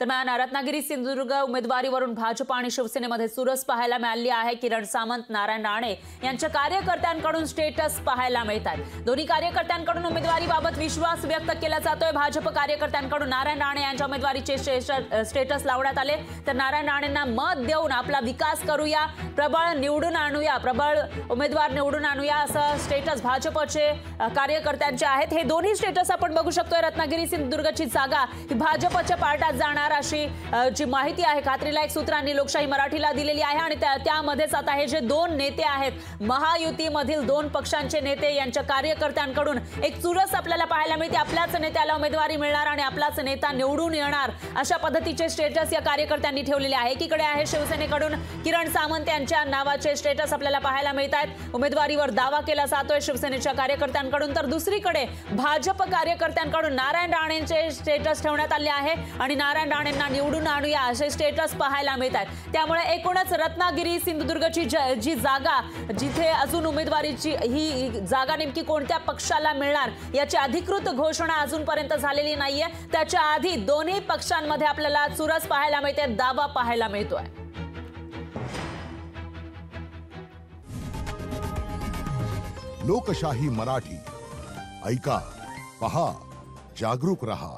दरम्यान रत्नागिरी सिंधुदुर्ग उमेदवारीवरून भाजप आणि शिवसेनेमध्ये चुरस पाहायला मिळाली आहे। किरण सामंत, नारायण राणे यांच्या कार्यकर्त्यांकडून स्टेटस पाहायला मिळतात। दोन्ही कार्यकर्त्यांकडून उमेदवारीबाबत विश्वास व्यक्त केला जातोय। भाजप कार्यकर्त्यांकडून नारायण राणे यांच्या उमेदवारीचे स्टेटस लावण्यात आले, तर नारायण राणेंना मत देऊन आपला विकास करूया, प्रबळ निवडून आणूया, प्रबळ उमेदवार निवडून आणूया असं स्टेटस भाजपचे कार्यकर्त्यांचे आहेत। हे दोन्ही स्टेटस आपण बघू शकतोय। रत्नागिरी सिंधुदुर्गची जागा ही भाजपच्या पार्टात जाणार अशी जी माहिती आहे खात्रीलायक सूत्रांनी लोकशाही मराठीला दिलेली आहे। आणि त्यामध्येच आता हे जे दोन नेते आहेत, महायुतीमधील दोन पक्षांचे नेते यांच्या कार्यकर्त्यांकडून एक चुरस आपल्याला पाहायला मिळते। आपल्याच नेत्याला उमेदवारी मिळणार आणि आपलाच नेता निवडून येणार अशा पद्धतीचे स्टेटस या कार्यकर्त्यांनी ठेवलेले आहे। एकीकडे आहे शिवसेनेकडून किरण सामंत यांच्या नावाचे स्टेटस आपल्याला पाहायला मिळतात। उमेदवारीवर दावा केला जातोय शिवसेनेच्या कार्यकर्त्यांकडून, तर दुसरीकडे भाजप कार्यकर्त्यांकडून नारायण राणेंचे स्टेटस ठेवण्यात आले आहे आणि नारायण राणेंना निवडून आणूया असे स्टेटस पाहायला मिळतात। त्यामुळे एकूणच रत्नागिरी सिंधुदुर्गची जी जागा, जिथे अजून उमेदवारीची ही जागा नेमकी कोणत्या पक्षाला मिळणार याची अधिकृत घोषणा अजूनपर्यंत झालेली नाहीये। त्याच्या आधी दोन्ही पक्षांमध्ये आपल्याला चुरस पाहायला मिळते, दावा पाहायला मिळतोय। लोकशाही मराठी ऐका, पहा, जागरूक रहा।